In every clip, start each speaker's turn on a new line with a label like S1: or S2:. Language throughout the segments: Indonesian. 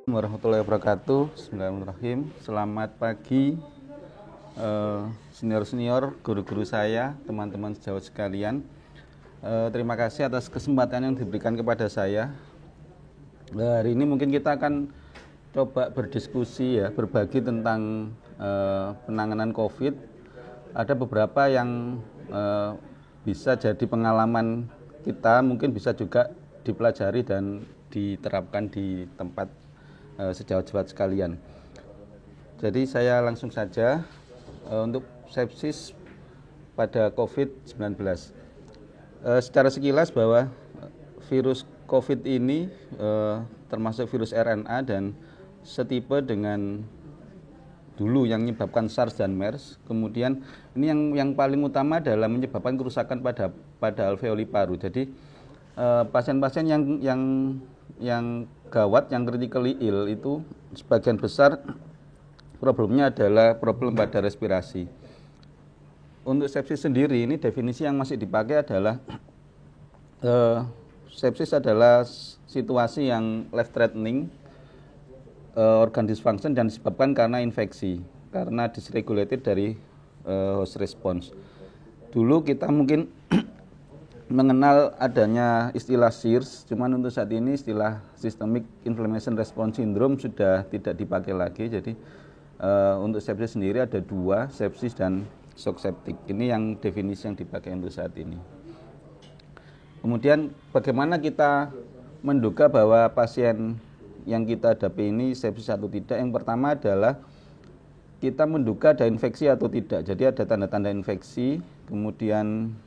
S1: Warahmatullahi wabarakatuh. Bismillahirrahmanirrahim. Selamat pagi senior-senior, guru-guru saya, teman-teman sejawat sekalian. Terima kasih atas kesempatan yang diberikan kepada saya. Hari ini mungkin kita akan coba berdiskusi ya, berbagi tentang penanganan COVID. Ada beberapa yang bisa jadi pengalaman kita, mungkin bisa juga dipelajari dan diterapkan di tempat sejawat-sejawat sekalian. Jadi saya langsung saja untuk sepsis pada COVID-19. Secara sekilas bahwa virus COVID ini termasuk virus RNA dan setipe dengan dulu yang menyebabkan SARS dan MERS. Kemudian ini yang paling utama adalah menyebabkan kerusakan pada alveoli paru. Jadi pasien-pasien yang gawat, yang critically ill itu sebagian besar problemnya adalah problem pada respirasi. Untuk sepsis sendiri ini definisi yang masih dipakai adalah sepsis adalah situasi yang life threatening, organ dysfunction dan disebabkan karena infeksi, karena dysregulated dari host response. Dulu kita mungkin mengenal adanya istilah SIRS, cuman untuk saat ini istilah Systemic Inflammation Response Syndrome sudah tidak dipakai lagi. Jadi untuk sepsis sendiri ada dua, sepsis dan shock septic. Ini yang definisi yang dipakai untuk saat ini. Kemudian bagaimana kita menduga bahwa pasien yang kita hadapi ini sepsis atau tidak? Yang pertama adalah kita menduga ada infeksi atau tidak. Jadi ada tanda-tanda infeksi, kemudian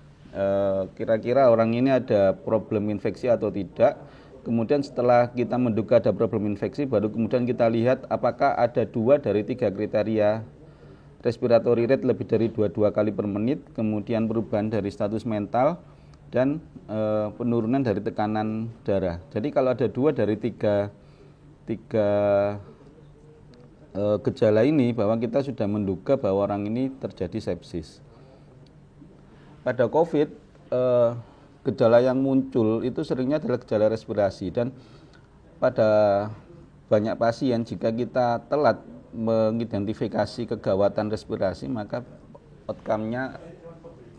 S1: kira-kira orang ini ada problem infeksi atau tidak. Kemudian setelah kita menduga ada problem infeksi, baru kemudian kita lihat apakah ada 2 dari 3 kriteria respiratory rate lebih dari 22 kali per menit, kemudian perubahan dari status mental, dan penurunan dari tekanan darah. Jadi kalau ada 2 dari 3 gejala ini, bahwa kita sudah menduga bahwa orang ini terjadi sepsis. Pada COVID, gejala yang muncul itu seringnya adalah gejala respirasi, dan pada banyak pasien jika kita telat mengidentifikasi kegawatan respirasi, maka outcome-nya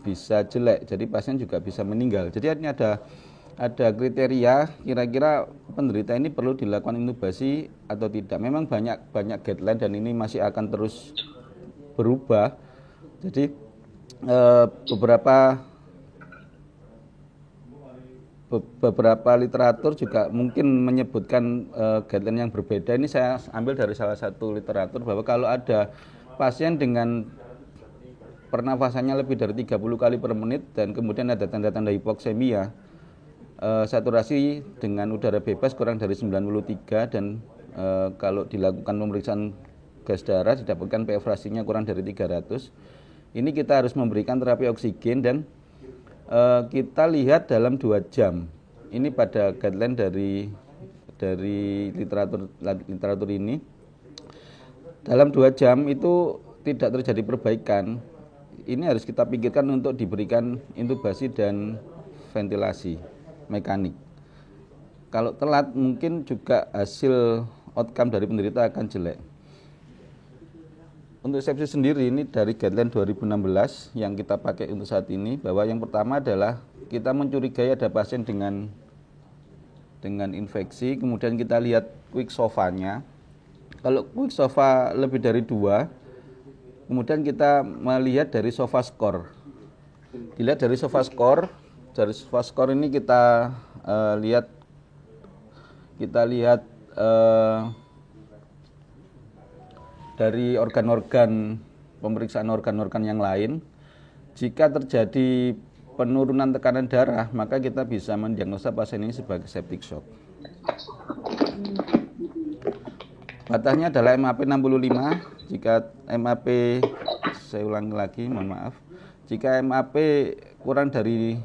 S1: bisa jelek, jadi pasien juga bisa meninggal. Jadi ini ada kriteria kira-kira penderita ini perlu dilakukan intubasi atau tidak. Memang banyak guideline dan ini masih akan terus berubah. Jadi beberapa literatur juga mungkin menyebutkan guideline yang berbeda. Ini saya ambil dari salah satu literatur bahwa kalau ada pasien dengan pernafasannya lebih dari 30 kali per menit dan kemudian ada tanda-tanda hipoksemia, saturasi dengan udara bebas kurang dari 93, dan kalau dilakukan pemeriksaan gas darah didapatkan PF rasinya kurang dari 300. Ini kita harus memberikan terapi oksigen dan kita lihat dalam 2 jam. Ini pada guideline dari literatur ini. Dalam 2 jam itu tidak terjadi perbaikan. Ini harus kita pikirkan untuk diberikan intubasi dan ventilasi mekanik. Kalau telat mungkin juga hasil outcome dari penderita akan jelek. Untuk sepsis sendiri ini dari guideline 2016 yang kita pakai untuk saat ini, bahwa yang pertama adalah kita mencurigai ada pasien dengan infeksi, kemudian kita lihat quick SOFA-nya. Kalau quick SOFA lebih dari 2, kemudian kita melihat dari SOFA score. Dilihat dari SOFA score, ini kita lihat dari organ-organ, pemeriksaan organ-organ yang lain. Jika terjadi penurunan tekanan darah, maka kita bisa mendiagnosa pasien ini sebagai septic shock. Batasnya adalah MAP 65. Jika MAP, saya ulangi lagi, mohon maaf. Jika MAP kurang dari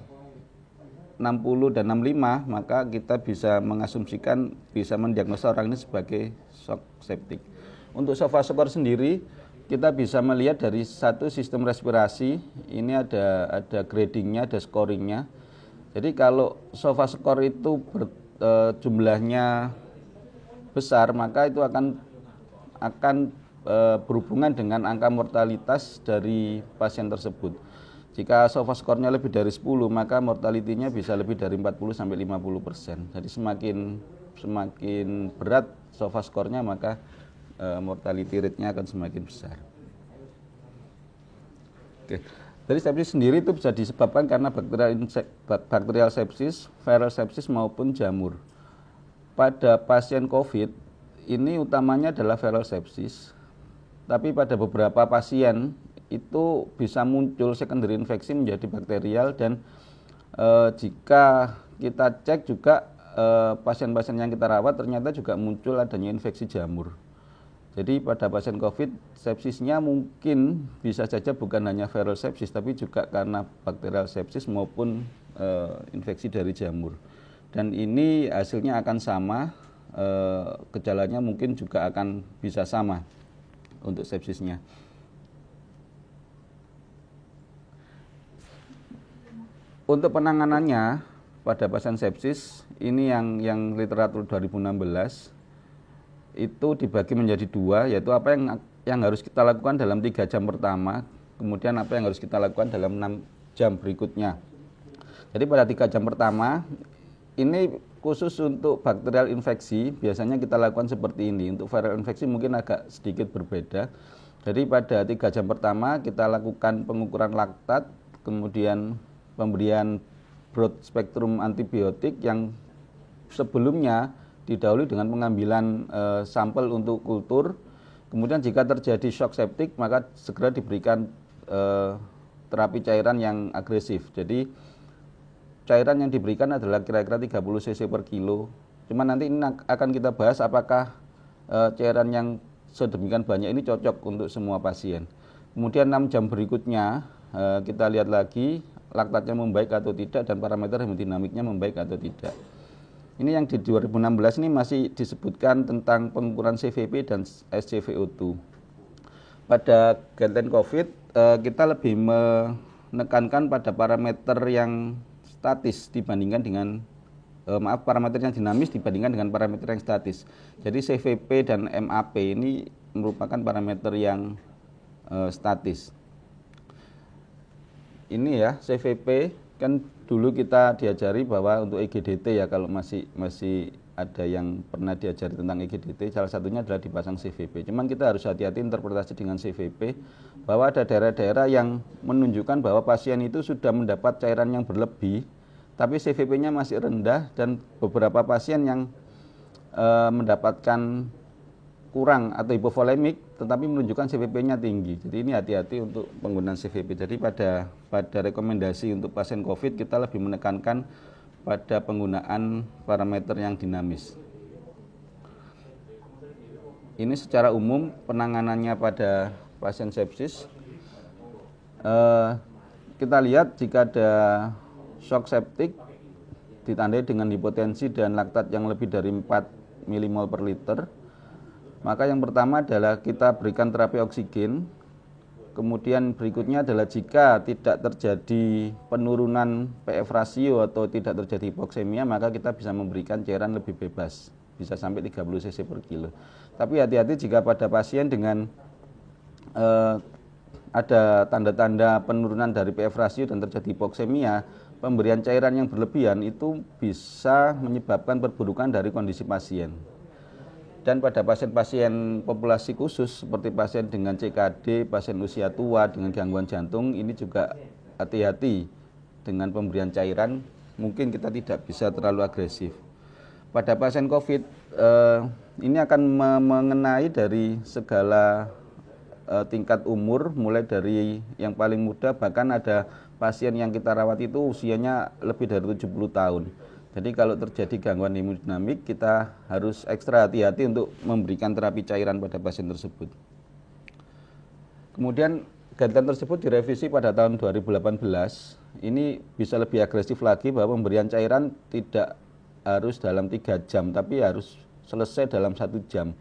S1: 60 dan 65, maka kita bisa mengasumsikan, bisa mendiagnosa orang ini sebagai shock septic. Untuk SOFA score sendiri, kita bisa melihat dari satu sistem respirasi, ini ada gradingnya, ada scoringnya. Jadi kalau SOFA score itu jumlahnya besar, maka itu akan berhubungan dengan angka mortalitas dari pasien tersebut. Jika SOFA skornya lebih dari 10, maka mortalitinya bisa lebih dari 40-50%. Jadi semakin berat SOFA skornya, maka mortality rate-nya akan semakin besar. Oke. Dari sepsis sendiri itu bisa disebabkan karena bakterial sepsis, viral sepsis maupun jamur. Pada pasien COVID, ini utamanya adalah viral sepsis. Tapi pada beberapa pasien itu bisa muncul secondary infeksi menjadi bakterial, dan jika kita cek juga pasien-pasien yang kita rawat ternyata juga muncul adanya infeksi jamur. Jadi pada pasien COVID, sepsisnya mungkin bisa saja bukan hanya viral sepsis, tapi juga karena bakterial sepsis maupun infeksi dari jamur. Dan ini hasilnya akan sama, gejalanya mungkin juga akan bisa sama untuk sepsisnya. Untuk penanganannya pada pasien sepsis, ini yang literatur 2016 itu dibagi menjadi dua, yaitu apa yang harus kita lakukan dalam 3 jam pertama, kemudian apa yang harus kita lakukan dalam 6 jam berikutnya. Jadi pada 3 jam pertama, ini khusus untuk bakterial infeksi, biasanya kita lakukan seperti ini. Untuk viral infeksi mungkin agak sedikit berbeda. Jadi pada 3 jam pertama kita lakukan pengukuran laktat, kemudian pemberian broad spektrum antibiotik yang sebelumnya didahului dengan pengambilan sampel untuk kultur. Kemudian jika terjadi shock septik, maka segera diberikan terapi cairan yang agresif. Jadi cairan yang diberikan adalah kira-kira 30 cc per kilo. Cuma nanti ini akan kita bahas apakah cairan yang sedemikian banyak ini cocok untuk semua pasien. Kemudian 6 jam berikutnya kita lihat lagi laktatnya membaik atau tidak dan parameter hemodinamiknya membaik atau tidak. Ini yang di 2016 ini masih disebutkan tentang pengukuran CVP dan SCVO2. Pada guideline COVID, kita lebih menekankan pada parameter yang statis dibandingkan dengan parameter yang dinamis dibandingkan dengan parameter yang statis. Jadi CVP dan MAP ini merupakan parameter yang statis. Ini ya CVP, kan dulu kita diajari bahwa untuk EGDT ya, kalau masih ada yang pernah diajari tentang EGDT, salah satunya adalah dipasang CVP. Cuman kita harus hati-hati interpretasi dengan CVP, bahwa ada daerah-daerah yang menunjukkan bahwa pasien itu sudah mendapat cairan yang berlebih, tapi CVP-nya masih rendah, dan beberapa pasien yang mendapatkan kurang atau hipovolemik tetapi menunjukkan CVP-nya tinggi. Jadi ini hati-hati untuk penggunaan CVP. Jadi pada rekomendasi untuk pasien COVID kita lebih menekankan pada penggunaan parameter yang dinamis. Ini secara umum penanganannya pada pasien sepsis. Kita lihat jika ada shock septik ditandai dengan hipotensi dan laktat yang lebih dari 4 mmol per liter, maka yang pertama adalah kita berikan terapi oksigen. Kemudian berikutnya adalah jika tidak terjadi penurunan PF rasio atau tidak terjadi hipoksemia, maka kita bisa memberikan cairan lebih bebas, bisa sampai 30 cc per kilo. Tapi hati-hati jika pada pasien dengan ada tanda-tanda penurunan dari PF rasio dan terjadi hipoksemia, pemberian cairan yang berlebihan itu bisa menyebabkan perburukan dari kondisi pasien. Dan pada pasien-pasien populasi khusus seperti pasien dengan CKD, pasien usia tua dengan gangguan jantung, ini juga hati-hati dengan pemberian cairan, mungkin kita tidak bisa terlalu agresif. Pada pasien COVID, ini akan mengenai dari segala tingkat umur, mulai dari yang paling muda, bahkan ada pasien yang kita rawat itu usianya lebih dari 70 tahun. Jadi kalau terjadi gangguan hemodinamik, kita harus ekstra hati-hati untuk memberikan terapi cairan pada pasien tersebut. Kemudian guideline tersebut direvisi pada tahun 2018. Ini bisa lebih agresif lagi bahwa pemberian cairan tidak harus dalam 3 jam, tapi harus selesai dalam 1 jam.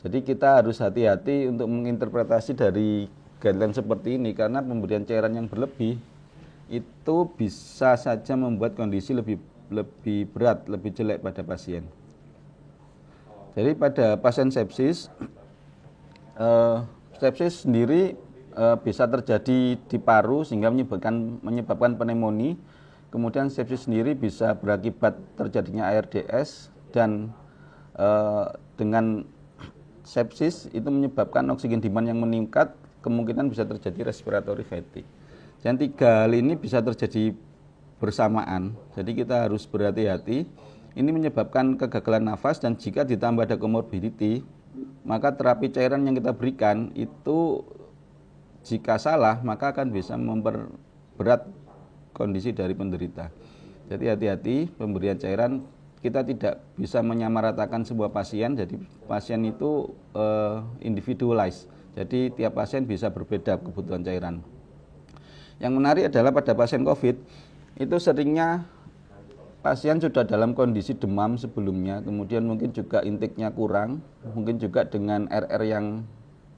S1: Jadi kita harus hati-hati untuk menginterpretasi dari guideline seperti ini, karena pemberian cairan yang berlebih itu bisa saja membuat kondisi lebih berat, lebih jelek pada pasien. Jadi pada pasien sepsis, sepsis sendiri bisa terjadi di paru sehingga menyebabkan pneumonia. Kemudian sepsis sendiri bisa berakibat terjadinya ARDS dan dengan sepsis itu menyebabkan oksigen demand yang meningkat, kemungkinan bisa terjadi respiratory fatigue. Dan 3 hal ini bisa terjadi bersamaan, jadi kita harus berhati-hati. Ini menyebabkan kegagalan nafas dan jika ditambah ada komorbiditi, maka terapi cairan yang kita berikan itu jika salah maka akan bisa memperberat kondisi dari penderita. Jadi hati-hati pemberian cairan, kita tidak bisa menyamaratakan sebuah pasien, jadi pasien itu individualized, jadi tiap pasien bisa berbeda kebutuhan cairan. Yang menarik adalah pada pasien COVID, itu seringnya pasien sudah dalam kondisi demam sebelumnya, kemudian mungkin juga intake-nya kurang, mungkin juga dengan RR yang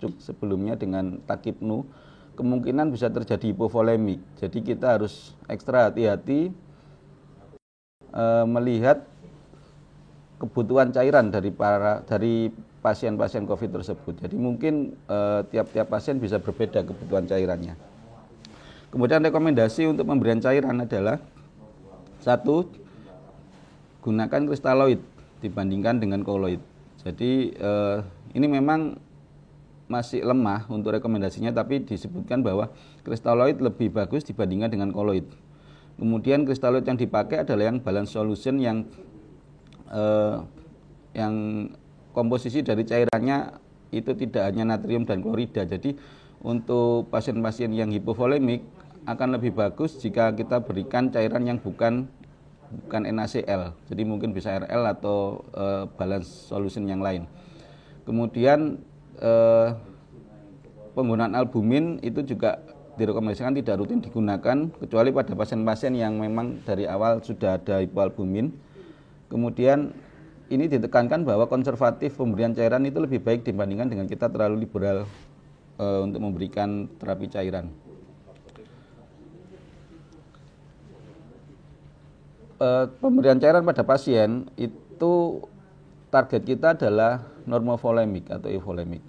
S1: cukup sebelumnya dengan takipnu, kemungkinan bisa terjadi hipovolemik. Jadi kita harus ekstra hati-hati melihat kebutuhan cairan dari pasien-pasien COVID tersebut. Jadi mungkin tiap-tiap pasien bisa berbeda kebutuhan cairannya. Kemudian rekomendasi untuk pemberian cairan adalah 1. Gunakan kristaloid dibandingkan dengan koloid. Jadi ini memang masih lemah untuk rekomendasinya, tapi disebutkan bahwa kristaloid lebih bagus dibandingkan dengan koloid. Kemudian kristaloid yang dipakai adalah yang balance solution yang komposisi dari cairannya itu tidak hanya natrium dan klorida. Jadi untuk pasien-pasien yang hipovolemik akan lebih bagus jika kita berikan cairan yang bukan NaCl, jadi mungkin bisa RL atau balance solution yang lain. Kemudian penggunaan albumin itu juga direkomendasikan tidak rutin digunakan kecuali pada pasien-pasien yang memang dari awal sudah ada hipoalbumin. Kemudian ini ditekankan bahwa konservatif pemberian cairan itu lebih baik dibandingkan dengan kita terlalu liberal untuk memberikan terapi cairan. Pemberian cairan pada pasien itu target kita adalah normovolemik atau euvolemik.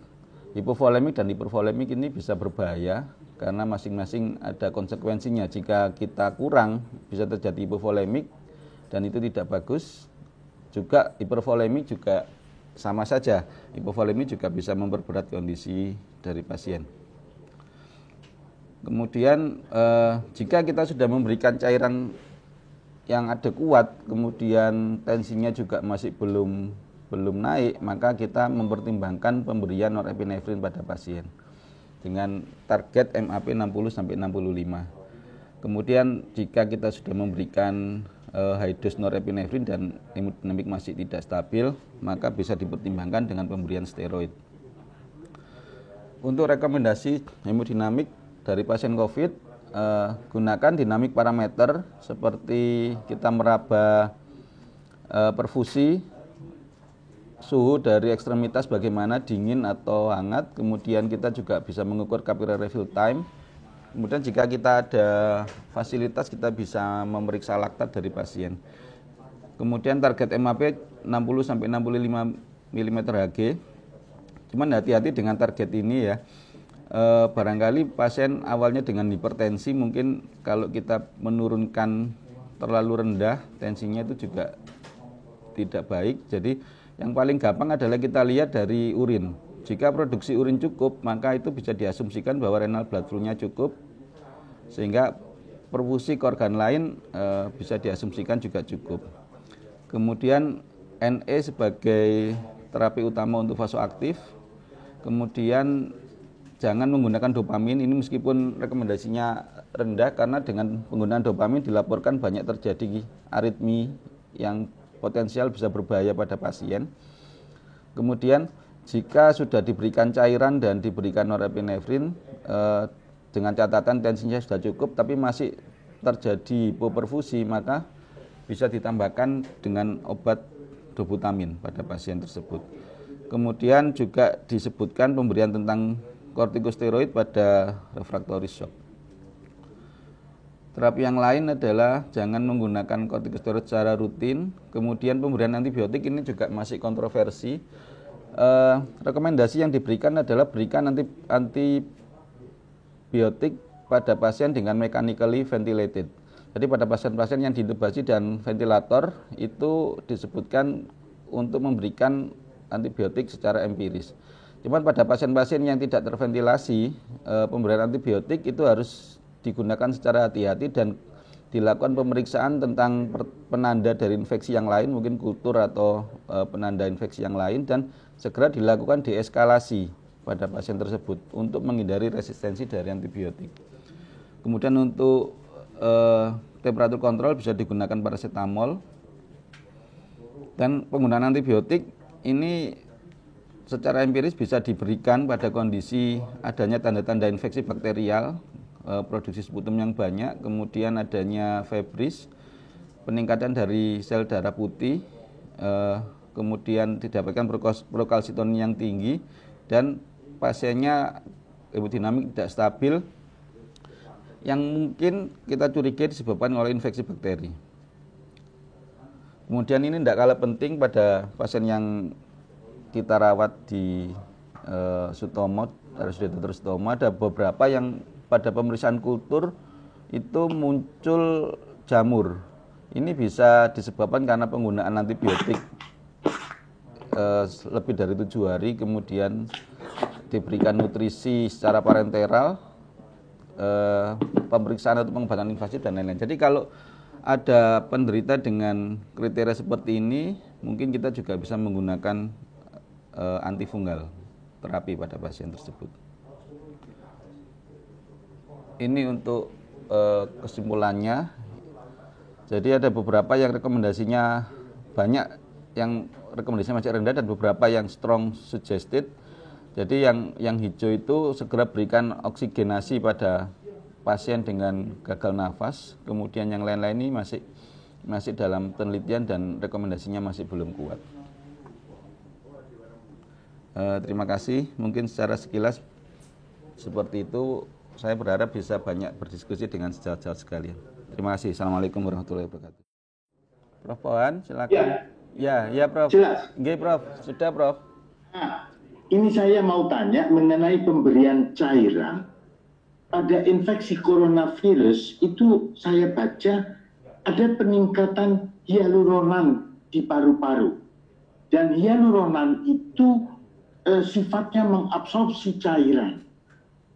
S1: Hipovolemik dan hipervolemik ini bisa berbahaya karena masing-masing ada konsekuensinya. Jika kita kurang bisa terjadi hipovolemik dan itu tidak bagus. Juga hipervolemik juga sama saja. Hipovolemik juga bisa memperberat kondisi dari pasien. Kemudian jika kita sudah memberikan cairan yang adekuat, kemudian tensinya juga masih belum naik, maka kita mempertimbangkan pemberian norepinefrin pada pasien dengan target MAP 60 sampai 65. Kemudian jika kita sudah memberikan high dose norepinefrin dan hemodinamik masih tidak stabil, maka bisa dipertimbangkan dengan pemberian steroid. Untuk rekomendasi hemodinamik dari pasien COVID, gunakan dinamik parameter seperti kita meraba perfusi, suhu dari ekstremitas bagaimana, dingin atau hangat. Kemudian kita juga bisa mengukur capillary fill time. Kemudian jika kita ada fasilitas, kita bisa memeriksa laktat dari pasien. Kemudian target MAP 60 sampai 65 mm Hg. Cuman hati-hati dengan target ini ya. Barangkali pasien awalnya dengan hipertensi, mungkin kalau kita menurunkan terlalu rendah, tensinya itu juga tidak baik. Jadi yang paling gampang adalah kita lihat dari urin. Jika produksi urin cukup, maka itu bisa diasumsikan bahwa renal blood flow-nya cukup, sehingga perfusi ke organ lain bisa diasumsikan juga cukup. Kemudian NE sebagai terapi utama untuk vasoaktif. Kemudian jangan menggunakan dopamin, ini meskipun rekomendasinya rendah karena dengan penggunaan dopamin dilaporkan banyak terjadi aritmi yang potensial bisa berbahaya pada pasien. Kemudian jika sudah diberikan cairan dan diberikan norepinefrin dengan catatan tensinya sudah cukup tapi masih terjadi hipoperfusi, maka bisa ditambahkan dengan obat dobutamin pada pasien tersebut. Kemudian juga disebutkan pemberian tentang kortikosteroid pada refractory shock. Terapi yang lain adalah jangan menggunakan kortikosteroid secara rutin. Kemudian pemberian antibiotik ini juga masih kontroversi. Rekomendasi yang diberikan adalah berikan antibiotik pada pasien dengan mechanically ventilated. Jadi pada pasien-pasien yang diintubasi dan ventilator itu disebutkan untuk memberikan antibiotik secara empiris. Cuman pada pasien-pasien yang tidak terventilasi, pemberian antibiotik itu harus digunakan secara hati-hati dan dilakukan pemeriksaan tentang penanda dari infeksi yang lain, mungkin kultur atau penanda infeksi yang lain, dan segera dilakukan deeskalasi pada pasien tersebut untuk menghindari resistensi dari antibiotik. Kemudian untuk temperatur kontrol bisa digunakan paracetamol, dan penggunaan antibiotik ini secara empiris bisa diberikan pada kondisi adanya tanda-tanda infeksi bakterial, produksi sputum yang banyak, kemudian adanya febris, peningkatan dari sel darah putih, kemudian didapatkan prokalsitonin yang tinggi, dan pasiennya hemodinamik tidak stabil, yang mungkin kita curigai disebabkan oleh infeksi bakteri. Kemudian ini tidak kalah penting pada pasien yang kita rawat di Sutomo, RSUD Dr. Sutomo, ada beberapa yang pada pemeriksaan kultur itu muncul jamur. Ini bisa disebabkan karena penggunaan antibiotik lebih dari 7 hari, kemudian diberikan nutrisi secara parenteral, pemeriksaan atau pengobatan invasif dan lain-lain. Jadi kalau ada penderita dengan kriteria seperti ini, mungkin kita juga bisa menggunakan antifungal terapi pada pasien tersebut. Ini untuk kesimpulannya. Jadi ada beberapa yang rekomendasinya banyak, yang rekomendasinya masih rendah, dan beberapa yang strong suggested. Jadi yang hijau itu segera berikan oksigenasi pada pasien dengan gagal nafas. Kemudian yang lain-lain ini masih dalam penelitian dan rekomendasinya masih belum kuat. Terima kasih. Mungkin secara sekilas seperti itu. Saya berharap bisa banyak berdiskusi dengan sejawat-sejawat sekalian. Terima kasih. Assalamualaikum warahmatullahi wabarakatuh. Prof Pohan, silakan. Ya, Prof.
S2: Jelas.
S1: Oke, Prof. Sudah, Prof.
S2: Nah, ini saya mau tanya mengenai pemberian cairan pada infeksi coronavirus. Itu saya baca ada peningkatan hyaluronan di paru-paru. Dan hyaluronan itu sifatnya mengabsorpsi cairan.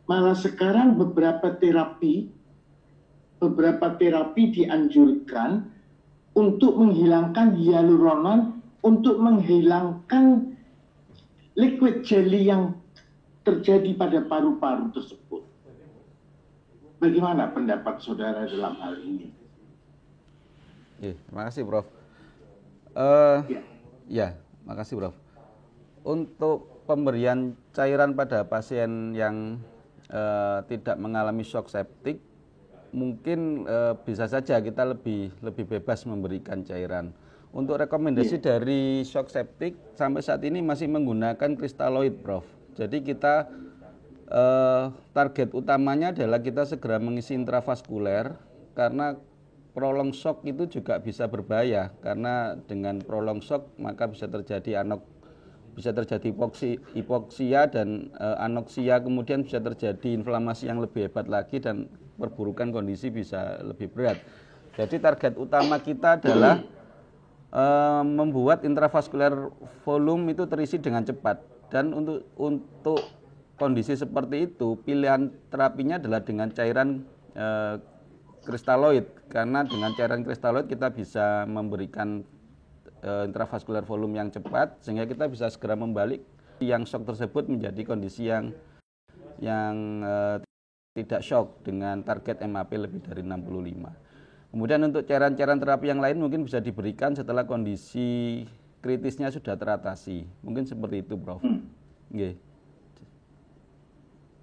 S2: Malah sekarang beberapa terapi dianjurkan untuk menghilangkan hyaluronan, untuk menghilangkan liquid jelly yang terjadi pada paru-paru tersebut. Bagaimana pendapat saudara dalam hal ini?
S1: Terima kasih, Prof. Makasih, Prof. Untuk pemberian cairan pada pasien yang tidak mengalami shock septic, mungkin bisa saja kita lebih bebas memberikan cairan. Untuk rekomendasi dari shock septic sampai saat ini masih menggunakan kristaloid, Prof. Jadi kita target utamanya adalah kita segera mengisi intravaskuler, karena prolong shock itu juga bisa berbahaya, karena dengan prolong shock maka bisa terjadi hipoksia dan anoksia, kemudian bisa terjadi inflamasi yang lebih hebat lagi dan perburukan kondisi bisa lebih berat. Jadi target utama kita adalah membuat intravaskular volume itu terisi dengan cepat, dan untuk kondisi seperti itu pilihan terapinya adalah dengan cairan kristaloid, karena dengan cairan kristaloid kita bisa memberikan intravaskular volume yang cepat sehingga kita bisa segera membalik yang shock tersebut menjadi kondisi yang tidak shock dengan target MAP lebih dari 65. Kemudian untuk cairan-cairan terapi yang lain mungkin bisa diberikan setelah kondisi kritisnya sudah teratasi. Mungkin seperti itu, Prof.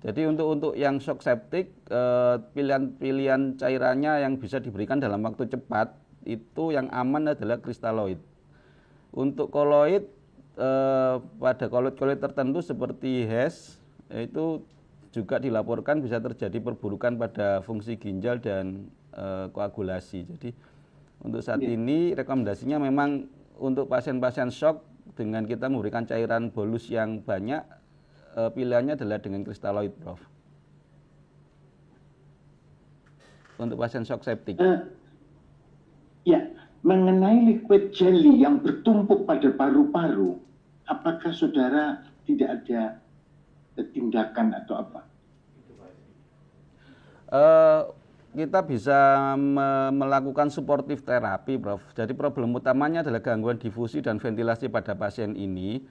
S1: Jadi untuk yang shock septic, pilihan cairannya yang bisa diberikan dalam waktu cepat itu yang aman adalah kristaloid. Untuk koloid, pada koloid tertentu seperti HES, itu juga dilaporkan bisa terjadi perburukan pada fungsi ginjal dan koagulasi. Jadi untuk saat ini rekomendasinya memang untuk pasien-pasien shock dengan kita memberikan cairan bolus yang banyak, pilihannya adalah dengan kristaloid, Prof. Untuk pasien shock septic.
S2: Ya, mengenai liquid jelly yang bertumpuk pada paru-paru, apakah saudara tidak ada tindakan atau apa?
S1: Kita bisa melakukan suportif terapi, Prof. Jadi problem utamanya adalah gangguan difusi dan ventilasi pada pasien ini.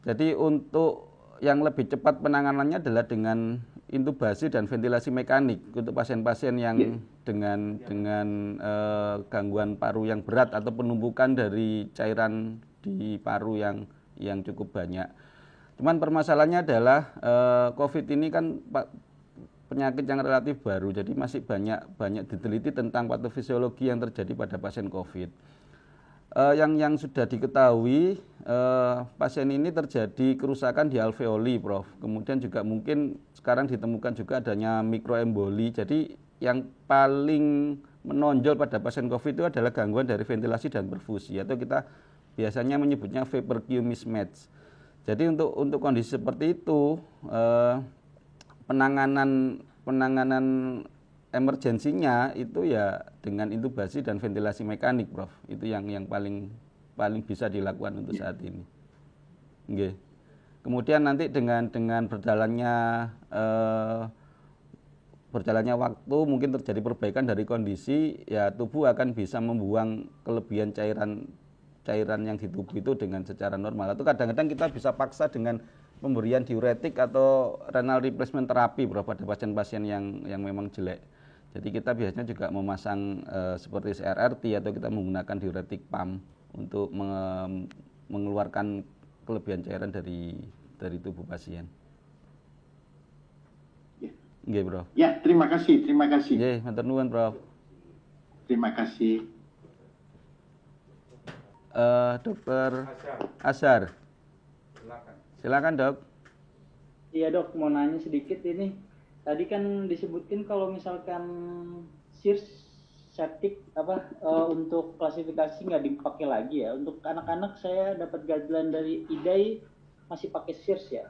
S1: Jadi untuk yang lebih cepat penanganannya adalah dengan intubasi dan ventilasi mekanik untuk pasien-pasien yang dengan gangguan paru yang berat atau penumpukan dari cairan di paru yang cukup banyak. Cuman permasalahannya adalah COVID ini kan penyakit yang relatif baru, jadi masih banyak diteliti tentang patofisiologi yang terjadi pada pasien COVID. Yang sudah diketahui, pasien ini terjadi kerusakan di alveoli, Prof. Kemudian juga mungkin sekarang ditemukan juga adanya mikroemboli. Jadi yang paling menonjol pada pasien COVID itu adalah gangguan dari ventilasi dan perfusi, atau kita biasanya menyebutnya vapor Q mismatch. Jadi untuk kondisi seperti itu, penanganan emergensinya itu ya dengan intubasi dan ventilasi mekanik, Prof. Itu yang paling bisa dilakukan untuk saat ini. Oke. Kemudian nanti dengan berjalannya waktu mungkin terjadi perbaikan dari kondisi, ya tubuh akan bisa membuang kelebihan cairan yang di tubuh itu dengan secara normal. Atau kadang-kadang kita bisa paksa dengan pemberian diuretik atau renal replacement terapi, Bro, pada pasien-pasien yang memang jelek. Jadi kita biasanya juga memasang seperti CRRT atau kita menggunakan diuretik pump untuk mengeluarkan kelebihan cairan dari tubuh pasien. Nggih, Bro.
S2: Ya, terima kasih.
S1: Nggih, matur nuwun, Prof.
S2: Terima kasih.
S1: Dokter Azhar. Silakan, Dok.
S3: Iya, Dok, mau nanya sedikit ini. Tadi kan disebutkan kalau misalkan SIRS septic untuk klasifikasi nggak dipakai lagi ya. Untuk anak-anak saya dapat guideline dari IDAI masih pakai SIRS ya.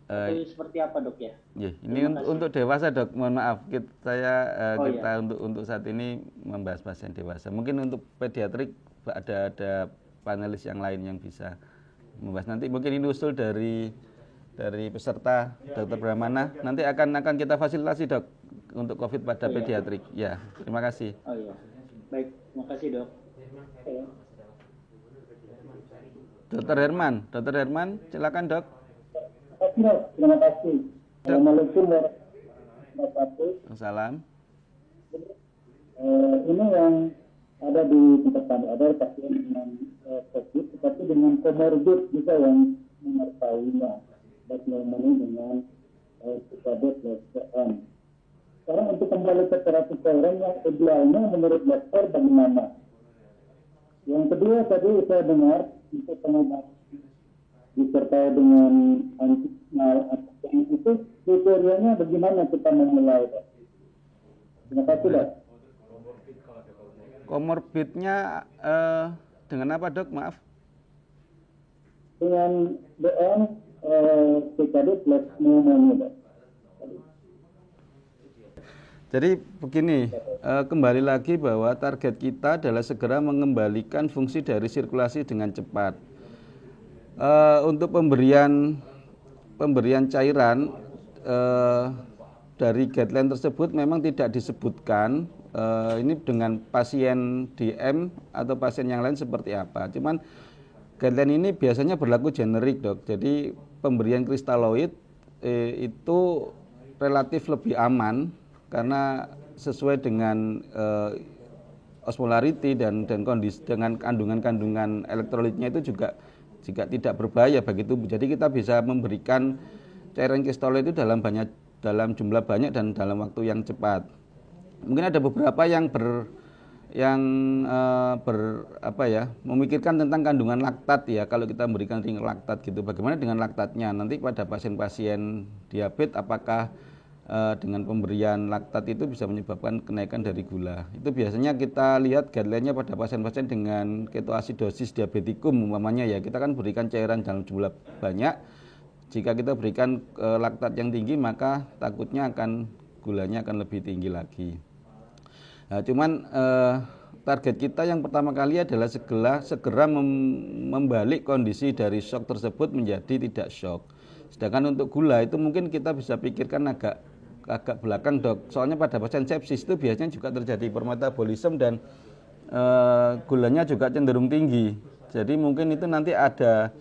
S3: Itu seperti apa, Dok ya?
S1: Ini untuk dewasa, Dok. Mohon maaf, kita untuk saat ini membahas pasien dewasa. Mungkin untuk pediatrik ada panelis yang lain yang bisa membahas. Nanti mungkin ini usul dari peserta Dr. Brahmana. Nanti akan kita fasilitasi, Dok, untuk COVID pada pediatrik. Ya, terima kasih.
S3: Oh iya. Baik, terima kasih, Dok.
S1: Dr. Herman, silakan, Dok.
S2: Terima kasih. Assalamualaikum warahmatullahi wabarakatuh.
S1: Salam.
S2: Ini yang ada di tempat kami ada pasien dengan COVID, tetapi dengan komorbid juga yang menyertainya, dan pneumonia dengan CKD plus CM. Sekarang untuk kembali ke terapi cairan yang idealnya menurut dokter bagaimana? Yang kedua tadi saya dengar untuk pengobatan disertai dengan antimal itu kriterianya bagaimana kita memulai? Terima kasih, Dok.
S1: Komorbidnya dengan apa, Dok? Maaf.
S2: Dengan DM CKD plus pneumonia, Dok.
S1: Jadi begini, kembali lagi bahwa target kita adalah segera mengembalikan fungsi dari sirkulasi dengan cepat. Untuk pemberian cairan dari guideline tersebut memang tidak disebutkan ini dengan pasien DM atau pasien yang lain seperti apa. Cuman guideline ini biasanya berlaku generik, Dok. Jadi pemberian kristaloid itu relatif lebih aman karena sesuai dengan osmolarity dan kondisi dengan kandungan elektrolitnya itu juga tidak berbahaya bagi tubuh. Jadi kita bisa memberikan cairan kristaloid itu dalam jumlah banyak dan dalam waktu yang cepat. Mungkin ada beberapa yang memikirkan tentang kandungan laktat ya, kalau kita memberikan ring laktat gitu. Bagaimana dengan laktatnya? Nanti pada pasien-pasien diabetes apakah dengan pemberian laktat itu bisa menyebabkan kenaikan dari gula. Itu biasanya kita lihat guideline-nya pada pasien-pasien dengan ketoasidosis diabetikum umpamanya ya, kita kan berikan cairan dalam jumlah banyak. Jika kita berikan laktat yang tinggi maka takutnya gulanya akan lebih tinggi lagi. Nah, cuman target kita yang pertama kali adalah segera membalik kondisi dari shock tersebut menjadi tidak shock. Sedangkan untuk gula itu mungkin kita bisa pikirkan agak belakang, Dok. Soalnya pada pasien sepsis itu biasanya juga terjadi hipermetabolisme dan gulanya juga cenderung tinggi. Jadi mungkin itu nanti ada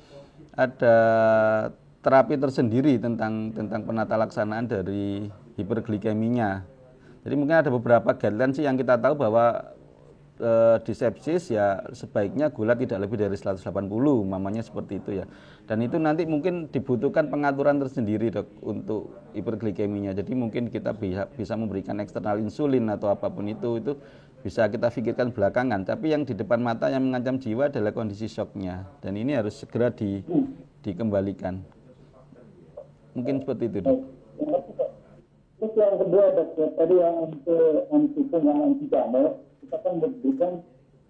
S1: terapi tersendiri tentang penata laksanaan dari hiperglikeminya. Jadi mungkin ada beberapa guideline sih yang kita tahu bahwa di sepsis ya sebaiknya gula tidak lebih dari 180, mamanya seperti itu ya. Dan itu nanti mungkin dibutuhkan pengaturan tersendiri, Dok, untuk hiperglikeminya. Jadi mungkin kita bisa memberikan eksternal insulin atau apapun itu bisa kita pikirkan belakangan. Tapi yang di depan mata yang mengancam jiwa adalah kondisi shocknya, dan ini harus segera dikembalikan. Mungkin seperti itu, Dok.
S2: Terus yang kedua, Dok, tadi yang untuk anti-jamur, kita kan memberikan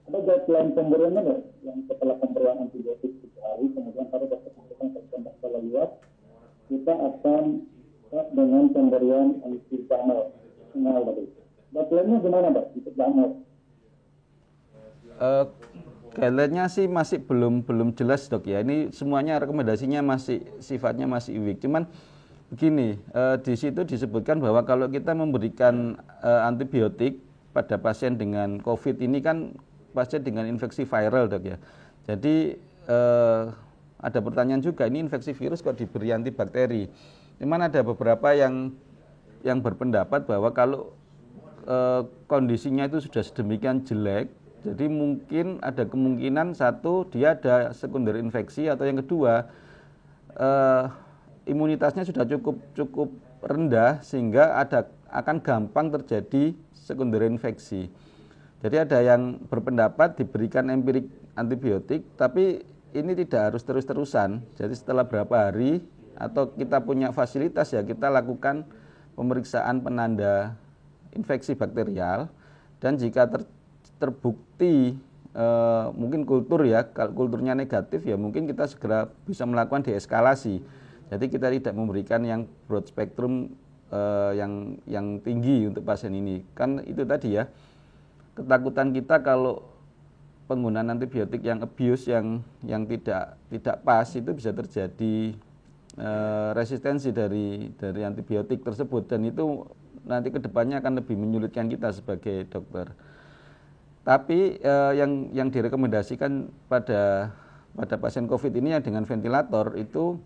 S2: ada guideline pemberiannya, Dok, yang setelah pemberian antibiotik 3 hari, kemudian pada dokter melakukan periksa skala lihat, kita akan dengan pemberian anti-jamur. Guideline-nya gimana, Dok, untuk jamur?
S1: Guideline-nya sih masih belum jelas, Dok ya. Ini semuanya rekomendasinya sifatnya masih weak. Cuman begini, di situ disebutkan bahwa kalau kita memberikan antibiotik pada pasien dengan COVID ini kan pasien dengan infeksi viral, Dok ya. Jadi ada pertanyaan juga, ini infeksi virus kok diberi antibakteri. Cuman ada beberapa yang berpendapat bahwa kalau kondisinya itu sudah sedemikian jelek, jadi mungkin ada kemungkinan satu dia ada sekunder infeksi, atau yang kedua imunitasnya sudah cukup rendah sehingga akan gampang terjadi sekunder infeksi. Jadi ada yang berpendapat diberikan empirik antibiotik, tapi ini tidak harus terus-terusan. Jadi setelah berapa hari atau kita punya fasilitas ya kita lakukan pemeriksaan penanda infeksi bakterial, dan jika terbukti mungkin kalau kulturnya negatif ya mungkin kita segera bisa melakukan deeskalasi. Jadi kita tidak memberikan yang broad spectrum yang tinggi untuk pasien ini. Kan itu tadi ya, ketakutan kita kalau penggunaan antibiotik yang abuse yang tidak pas itu bisa terjadi resistensi dari antibiotik tersebut, dan itu nanti kedepannya akan lebih menyulitkan kita sebagai dokter. Tapi yang direkomendasikan pada pasien COVID ini yang dengan ventilator itu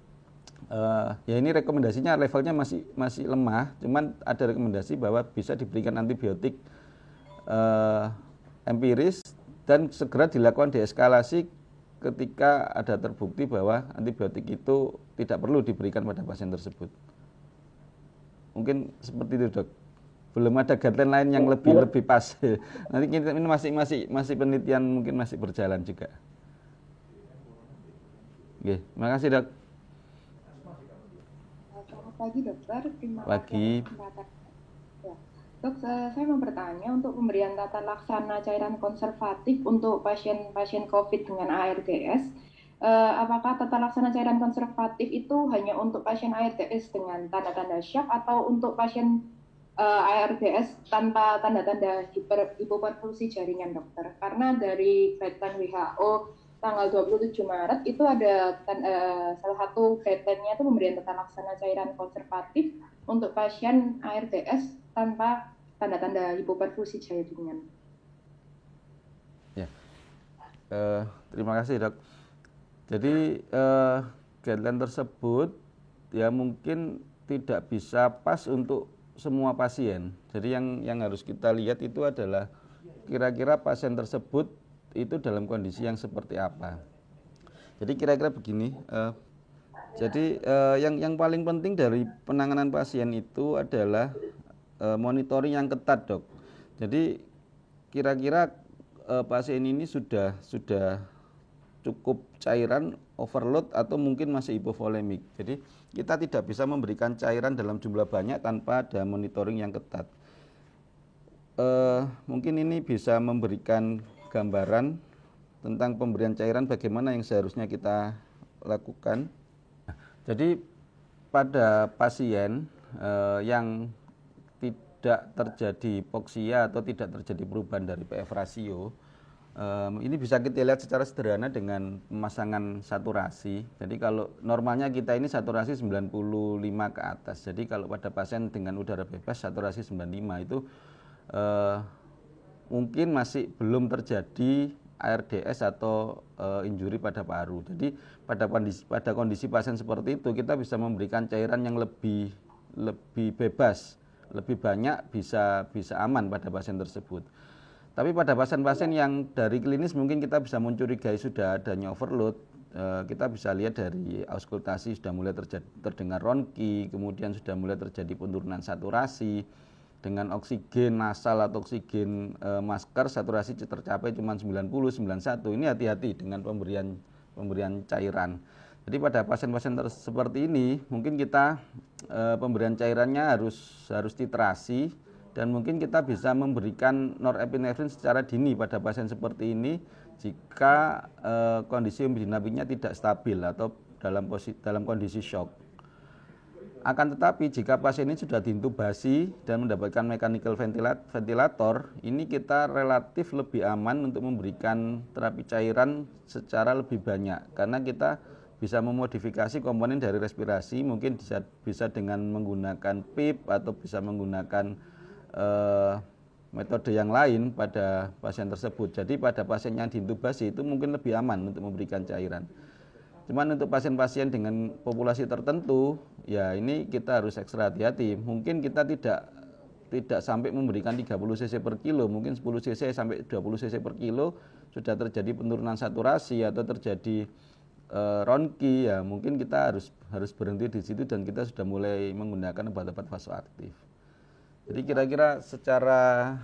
S1: ya ini rekomendasinya levelnya masih lemah, cuman ada rekomendasi bahwa bisa diberikan antibiotik empiris dan segera dilakukan deeskalasi ketika ada terbukti bahwa antibiotik itu tidak perlu diberikan pada pasien tersebut. Mungkin seperti itu, Dok. Belum ada guideline lain yang lebih pas. Nanti ini masih penelitian, mungkin masih berjalan juga. Oke, terima kasih, Dok.
S4: Selamat pagi, Dokter. Terima
S1: kasih.
S4: Ya. Dok, saya mau bertanya untuk pemberian tata laksana cairan konservatif untuk pasien COVID dengan ARDS. Apakah tata laksana cairan konservatif itu hanya untuk pasien ARDS dengan tanda-tanda shock atau untuk pasien ARDS tanpa tanda-tanda hipoperfusi jaringan, Dokter? Karena dari guideline WHO tanggal 27 Maret itu ada salah satu guideline-nya itu pemberian tata laksana cairan konservatif untuk pasien ARDS tanpa tanda-tanda hipoperfusi jaringan.
S1: Ya, terima kasih, Dok. Jadi guideline tersebut ya mungkin tidak bisa pas untuk semua pasien. Jadi yang harus kita lihat itu adalah kira-kira pasien tersebut itu dalam kondisi yang seperti apa. Jadi kira-kira begini. Jadi yang paling penting dari penanganan pasien itu adalah monitoring yang ketat, Dok. Jadi kira-kira pasien ini sudah cukup cairan, overload, atau mungkin masih hipovolemik. Jadi kita tidak bisa memberikan cairan dalam jumlah banyak tanpa ada monitoring yang ketat. Mungkin ini bisa memberikan gambaran tentang pemberian cairan bagaimana yang seharusnya kita lakukan. Jadi pada pasien yang tidak terjadi hipoksia atau tidak terjadi perubahan dari PF rasio, ini bisa kita lihat secara sederhana dengan pemasangan saturasi. Jadi kalau normalnya kita ini saturasi 95 ke atas. Jadi kalau pada pasien dengan udara bebas saturasi 95 itu mungkin masih belum terjadi ARDS atau injuri pada paru. Jadi pada kondisi pasien seperti itu kita bisa memberikan cairan yang lebih bebas, lebih banyak, bisa aman pada pasien tersebut. Tapi pada pasien-pasien yang dari klinis mungkin kita bisa mencurigai sudah adanya overload, kita bisa lihat dari auskultasi sudah mulai terdengar ronki, kemudian sudah mulai terjadi penurunan saturasi, dengan oksigen nasal atau oksigen masker saturasi tercapai cuma 90, 91. Ini hati-hati dengan pemberian cairan. Jadi pada pasien-pasien seperti ini mungkin kita pemberian cairannya harus titrasi, dan mungkin kita bisa memberikan norepinefrin secara dini pada pasien seperti ini jika kondisi hemodinamiknya tidak stabil atau dalam kondisi shock. Akan tetapi jika pasien ini sudah diintubasi dan mendapatkan mechanical ventilator, ini kita relatif lebih aman untuk memberikan terapi cairan secara lebih banyak, karena kita bisa memodifikasi komponen dari respirasi, mungkin bisa dengan menggunakan PIP atau bisa menggunakan metode yang lain pada pasien tersebut. Jadi pada pasien yang diintubasi itu mungkin lebih aman untuk memberikan cairan. Cuman untuk pasien-pasien dengan populasi tertentu, ya ini kita harus ekstra hati-hati. Mungkin kita tidak sampai memberikan 30 cc per kilo, mungkin 10 cc sampai 20 cc per kilo sudah terjadi penurunan saturasi atau terjadi ronki, ya mungkin kita harus berhenti di situ dan kita sudah mulai menggunakan obat-obat vasoaktif. Jadi kira-kira secara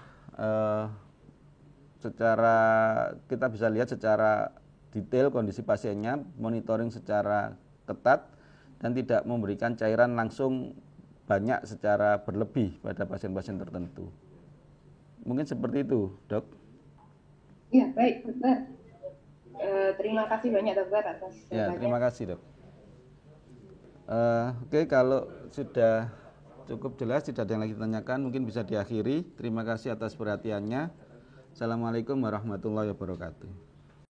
S1: kita bisa lihat secara detail kondisi pasiennya, monitoring secara ketat, dan tidak memberikan cairan langsung banyak secara berlebih pada pasien-pasien tertentu. Mungkin seperti itu, Dok.
S4: Iya, baik, dokter. Terima kasih banyak, dokter, atas
S1: ya, terima kasih, Dok. Oke, kalau sudah cukup jelas, tidak ada yang lagi ditanyakan, mungkin bisa diakhiri. Terima kasih atas perhatiannya. Assalamualaikum warahmatullahi wabarakatuh.